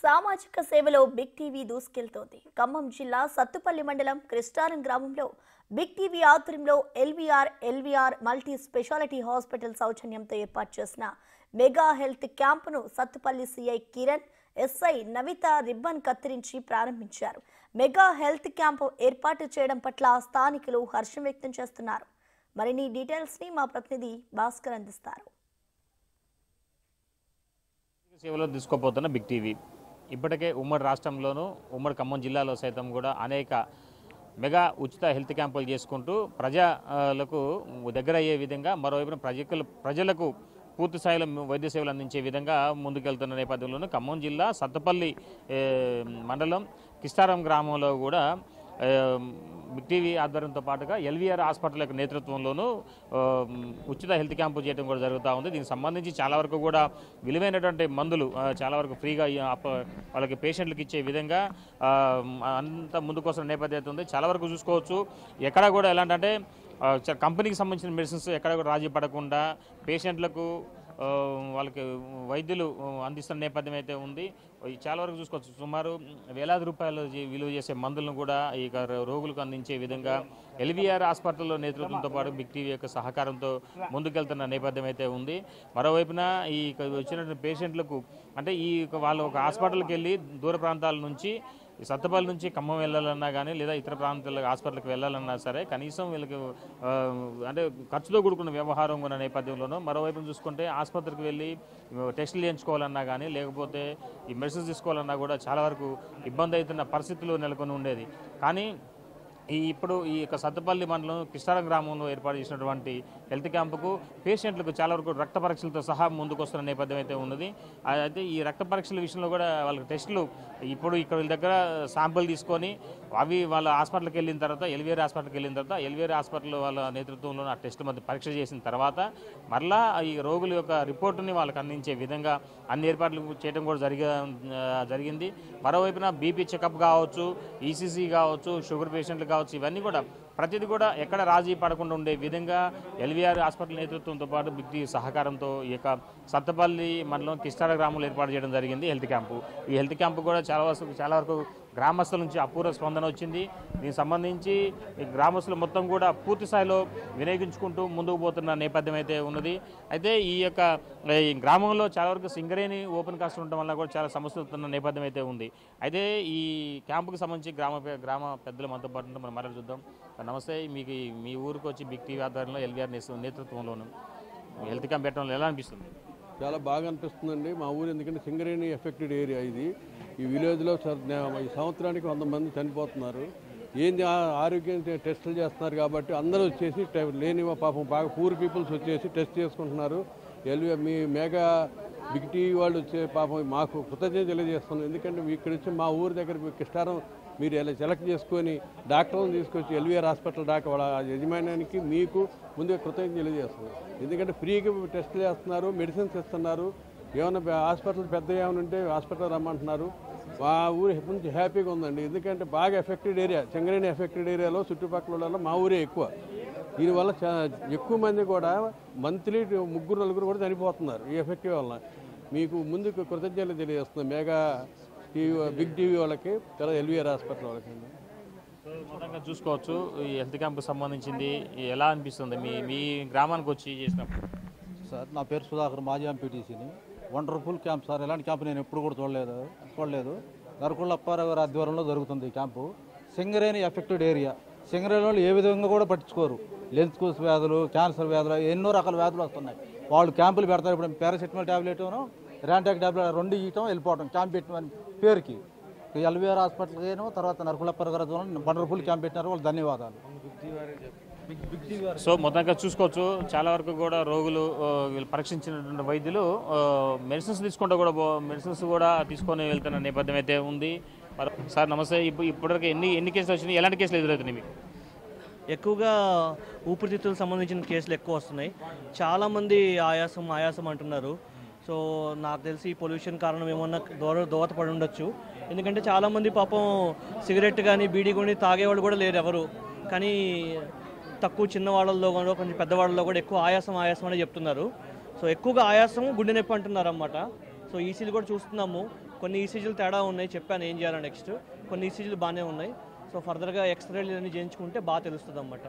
సామాజిక సేవలో big TV దూసుకెళ్తోంది. Khammam జిల్లా సత్తుపల్లి మండలం కృష్ణారం గ్రామంలో బిగ్ టీవీ ఆధ్వర్యంలో ఎల్వీఆర్ మల్టీ స్పెషాలిటీ హాస్పిటల్ సౌజన్యంతో ఏర్పాటు చేసిన మెగా హెల్త్ క్యాంపును Sathupalli CI Kiran, SI Navitha ribbon కత్తిరించి ప్రారంభించారు. మెగా హెల్త్ క్యాంపు ఏర్పాటు చేయడం పట్ల స్థానికులు హర్షం వ్యక్తం చేస్తున్నారు. మరిన్ని డీటెయిల్స్ ని మా ప్రతినిధి భాస్కర్ అందిస్తారు. సేవలో తీసుకోబోతున్న బిగ్ టీవీ ఇప్పటికే ఉమ్మడి రాష్ట్రంలోనూ ఉమ్మడి ఖమ్మం జిల్లాలో సైతం కూడా అనేక మెగా ఉచిత హెల్త్ క్యాంపులు చేసుకుంటూ ప్రజలకు దగ్గర అయ్యే విధంగా, మరోవైపున ప్రజలకు పూర్తి స్థాయిలో వైద్య సేవలు అందించే విధంగా ముందుకెళ్తున్న నేపథ్యంలోనూ ఖమ్మం జిల్లా సత్తపల్లి మండలం కిష్టారం గ్రామంలో కూడా బిగ్ టీవీ ఆధ్వర్యంతో పాటుగా ఎల్వీఆర్ హాస్పిటల్ యొక్క నేతృత్వంలోనూ ఉచిత హెల్త్ క్యాంపు చేయడం కూడా జరుగుతూ ఉంది. దీనికి సంబంధించి చాలా వరకు కూడా విలువైనటువంటి మందులు చాలా వరకు ఫ్రీగా వాళ్ళకి పేషెంట్లకు ఇచ్చే విధంగా అంత ముందుకొస్తున్న నేపథ్యం ఉంది. చాలా వరకు చూసుకోవచ్చు, ఎక్కడ కూడా ఎలాంటి కంపెనీకి సంబంధించిన మెడిసిన్స్ ఎక్కడ కూడా రాజీ పడకుండా పేషెంట్లకు వాళ్ళకి వైద్యులు అందిస్తున్న నేపథ్యం అయితే ఉంది. చాలా వరకు చూసుకోవచ్చు, సుమారు వేలాది రూపాయలు విలువ చేసే మందులను కూడా ఈ రోగులకు అందించే విధంగా ఎల్వీఆర్ హాస్పిటల్లో నేతృత్వంతో పాటు బిగ్ టీవీ యొక్క సహకారంతో ముందుకెళ్తున్న నేపథ్యం అయితే ఉంది. మరోవైపున ఈ వచ్చినటువంటి పేషెంట్లకు అంటే వాళ్ళు ఒక హాస్పిటల్కి వెళ్ళి దూర ప్రాంతాల నుంచి సత్తపల్లి నుంచి ఖమ్మం వెళ్ళాలన్నా కానీ లేదా ఇతర ప్రాంతాల హాస్పిటల్కి వెళ్ళాలన్నా సరే కనీసం వీళ్ళకి అంటే ఖర్చుతో కూడుకున్న వ్యవహారం ఉన్న నేపథ్యంలోనూ, మరోవైపు చూసుకుంటే ఆసుపత్రికి వెళ్ళి టెస్టులు చేయించుకోవాలన్నా కానీ లేకపోతే ఈ మెడిసిన్స్ తీసుకోవాలన్నా కూడా చాలా వరకు ఇబ్బంది అవుతున్న పరిస్థితులు నెలకొని ఉండేది. కానీ ఇప్పుడు ఈ యొక్క సత్తపల్లి మండలం కిష్టారం గ్రామంలో ఏర్పాటు చేసినటువంటి హెల్త్ క్యాంపుకు పేషెంట్లకు చాలా వరకు రక్త పరీక్షలతో సహా ముందుకు వస్తున్న నేపథ్యం అయితే ఉన్నది. అయితే ఈ రక్త పరీక్షల విషయంలో కూడా వాళ్ళకి టెస్టులు ఇప్పుడు ఇక్కడ వీళ్ళ దగ్గర శాంపుల్ తీసుకొని అవి వాళ్ళ హాస్పిటల్కి వెళ్ళిన తర్వాత ఎల్వీఆర్ హాస్పిటల్ వాళ్ళ నేతృత్వంలో ఆ టెస్ట్ మధ్య పరీక్ష చేసిన తర్వాత మరలా ఈ రోగుల యొక్క రిపోర్టుని వాళ్ళకి అందించే విధంగా అన్ని ఏర్పాట్లు చేయడం కూడా జరిగింది. మరోవైపున బీపీ చెకప్ కావచ్చు, ఈసీసీ కావచ్చు, షుగర్ పేషెంట్లు కావచ్చు, ఇవన్నీ కూడా ప్రతిదీ కూడా ఎక్కడ రాజీ పడకుండా ఉండే విధంగా ఎల్వీఆర్ హాస్పిటల్ నేతృత్వంతో పాటు బిగ్ టీవీ సహకారంతో ఈ యొక్క సత్తపల్లి మండలం కిష్టార గ్రామంలో ఏర్పాటు చేయడం జరిగింది హెల్త్ క్యాంపు. ఈ హెల్త్ క్యాంపు కూడా చాలా వరకు గ్రామస్తుల నుంచి అపూర్వ స్పందన వచ్చింది. దీనికి సంబంధించి ఈ గ్రామస్తులు మొత్తం కూడా పూర్తి స్థాయిలో వినియోగించుకుంటూ ముందుకు పోతున్న నేపథ్యం అయితే ఉన్నది. అయితే ఈ గ్రామంలో చాలా వరకు సింగరేణి ఓపెన్ కాస్ట్ ఉండటం వల్ల కూడా చాలా సమస్యలు వస్తున్న నేపథ్యం అయితే ఉంది. అయితే ఈ క్యాంపుకి సంబంధించి గ్రామ పెద్దలు మనతో పాటు మనం మరలా చూద్దాం. నమస్తే, మీకు మీ ఊరికి వచ్చి బిగ్ టీవీ ఆధ్వర్యంలో ఎల్వీఆర్ నేతృత్వంలోను హెల్త్ క్యాంప్ పెట్టడం ఎలా అనిపిస్తుంది? చాలా బాగా అనిపిస్తుందండి మా ఊరు, ఎందుకంటే సింగరేణి ఎఫెక్టెడ్ ఏరియా ఇది. ఈ విలేజ్లో ఈ సంవత్సరానికి 100 మంది చనిపోతున్నారు. ఏంది ఆరోగ్యం టెస్టులు చేస్తున్నారు కాబట్టి అందరూ వచ్చేసి లేని పాపం బాగా పూర్ పీపుల్స్ వచ్చేసి టెస్ట్ చేసుకుంటున్నారు. మీ మెగా బిగ్ టీవీ వాళ్ళు వచ్చే పాపం మాకు కృతజ్ఞత తెలియజేస్తున్నాం. ఎందుకంటే ఇక్కడ వచ్చి మా ఊరి దగ్గర కిష్టారం మీరు ఇలా సెలెక్ట్ చేసుకొని డాక్టర్లను తీసుకొచ్చి ఎల్వీఆర్ హాస్పిటల్ దాకా వాళ్ళ యజమానానికి మీకు ముందుగా కృతజ్ఞత తెలియజేస్తున్నాం. ఎందుకంటే ఫ్రీగా టెస్టులు చేస్తున్నారు, మెడిసిన్స్ ఇస్తున్నారు. ఏమైనా హాస్పిటల్ పెద్ద ఏమైనా ఉంటే హాస్పిటల్ రమ్మంటున్నారు. మా ఊరు నుంచి హ్యాపీగా ఉందండి. ఎందుకంటే బాగా ఎఫెక్టెడ్ ఏరియా, సింగరేణి ఎఫెక్టెడ్ ఏరియాలో చుట్టుపక్కల మా ఊరే ఎక్కువ. దీనివల్ల ఎక్కువ మంది కూడా మంత్లీ 3-4 కూడా చనిపోతున్నారు ఈ ఎఫెక్టివ్ వల్ల. మీకు ముందుకు కృతజ్ఞతలు తెలియజేస్తున్నాం మెగా టీవీ బిగ్ టీవీ వాళ్ళకి, తర్వాత ఎల్వీఆర్ హాస్పిటల్ వాళ్ళకి. మొత్తంగా చూసుకోవచ్చు, ఈ హెల్త్ క్యాంప్కి సంబంధించింది ఎలా అనిపిస్తుంది మీ గ్రామానికి వచ్చి చేసినప్పుడు? సార్, నా పేరు సుధాకర్, మాజీ ఎంపీటీసీని. Wonderful camp sir. ఎలాంటి క్యాంప్ నేను ఎప్పుడు కూడా చూడలేదు. నరకుళ్ళ అప్పారావు గారి ఆధ్వర్యంలో జరుగుతుంది ఈ camp. Singareni affected area. Singareni ఏ విధంగా కూడా పట్టించుకోరు. లెన్స్ కోస్ వ్యాధులు, క్యాన్సర్ వ్యాధులు, ఎన్నో రకాల వ్యాధులు వస్తున్నాయి. వాళ్ళు క్యాంపులు పెడతారు. ఇప్పుడు పారాసెటమాల్ ట్యాబ్లెట్, ర్యాంటాక్ ట్యాబ్లెట్ 2 ఇవ్వటం వెళ్ళిపోవటం క్యాంప్ పెట్టిన పేరుకి. ఎల్వీఆర్ హాస్పిటల్కి తర్వాత నరకుళ్ళ అప్పారావు గారి వండర్ఫుల్ క్యాంప్ పెట్టినారు. వాళ్ళు ధన్యవాదాలు. సో మొత్తంగా చూసుకోవచ్చు, చాలా వరకు కూడా రోగులు పరీక్షించినటువంటి వైద్యులు మెడిసిన్స్ తీసుకొని వెళ్తున్న నేపథ్యం అయితే ఉంది. సార్ నమస్తే, ఇప్పటివరకు ఎన్ని కేసులు వచ్చినాయి, ఎలాంటి కేసులు ఎదురవుతున్నాయి మీకు? ఎక్కువగా ఊపిరితిత్తులకు సంబంధించిన కేసులు ఎక్కువ వస్తున్నాయి. చాలామంది ఆయాసం అంటున్నారు. సో నాకు తెలిసి పొల్యూషన్ కారణం ఏమన్నా దోహదపడి ఉండొచ్చు. ఎందుకంటే చాలామంది పాపం సిగరెట్ కానీ బీడీ కానీ తాగేవాళ్ళు కూడా లేరు ఎవరు. కానీ తక్కువ చిన్నవాళ్ళల్లో కూడా కొంచెం పెద్దవాళ్ళలో కూడా ఎక్కువ ఆయాసం అని చెప్తున్నారు. సో ఎక్కువగా ఆయాసం, గుండె నొప్పి అంటున్నారు అన్నమాట. సో ఈసీజీలు కూడా చూస్తున్నాము, కొన్ని ఈసీజీలు తేడా ఉన్నాయి, చెప్పాను ఏం చేయాలి నెక్స్ట్. కొన్ని ఈసీజీలు బాగానే ఉన్నాయి. సో ఫర్దర్గా ఎక్స్రేలు అన్ని చేయించుకుంటే బాగా తెలుస్తుంది అన్నమాట.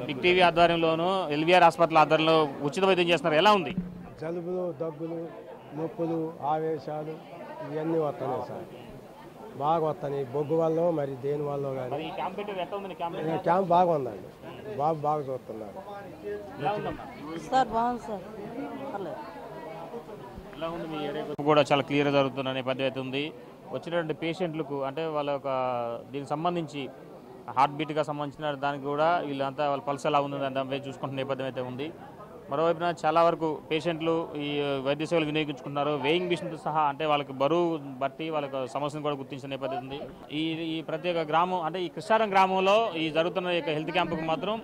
బిగ్ టీవీ ఆధ్వర్యంలోను ఎల్వీఆర్ హాస్పిటల్ ఆధ్వర్యంలో ఉచిత వైద్యం చేస్తున్నారు, ఎలా ఉంది? జలుబులు, దగ్గులు, నొప్పులు, ఆవేశాలు ఇవన్నీ వస్తున్నాయి సార్, బాగా వస్తున్నాయి. బొగ్గు వల్ల మరి దేని వల్ల కానీ క్యాంప్ బాగా ఉందండి, బాగా చూస్తున్నారు సార్. బాగుంది సార్, పర్లేదు. ఎలా ఉంది మీ ఏరియా కూడా చాలా క్లియర్గా జరుగుతున్న నేపథ్యం అయితే ఉంది. వచ్చినటువంటి పేషెంట్లకు అంటే వాళ్ళ యొక్క దీనికి సంబంధించి హార్ట్ బీట్గా సంబంధించిన దానికి కూడా వీళ్ళంతా వాళ్ళ పల్స్ ఎలా ఉంది దానిపై చూసుకుంటున్న నేపథ్యం అయితే ఉంది. మరోవైపున చాలా వరకు పేషెంట్లు ఈ వైద్య సేవలు వినియోగించుకుంటున్నారు. వేయింగ్ మిషన్తో సహా అంటే వాళ్ళకి బరువు బట్టి వాళ్ళకి సమస్యను కూడా గుర్తించిన నేపథ్యం ఉంది. ఈ ప్రత్యేక గ్రామం అంటే ఈ కృష్ణారం గ్రామంలో ఈ జరుగుతున్న హెల్త్ క్యాంపుకు మాత్రం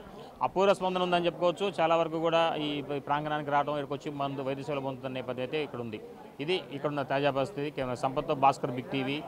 అపూర్వ స్పందన ఉందని చెప్పుకోవచ్చు. చాలా వరకు కూడా ఈ ప్రాంగణానికి రావడం, ఇక్కడికి వచ్చి మందు వైద్య సేవలు పొందుతున్న నేపథ్యం అయితే ఇక్కడ ఉంది. ఇది ఇక్కడున్న తాజా పరిస్థితి. కేవలం సంపత్తో భాస్కర్, బిగ్ టీవీ.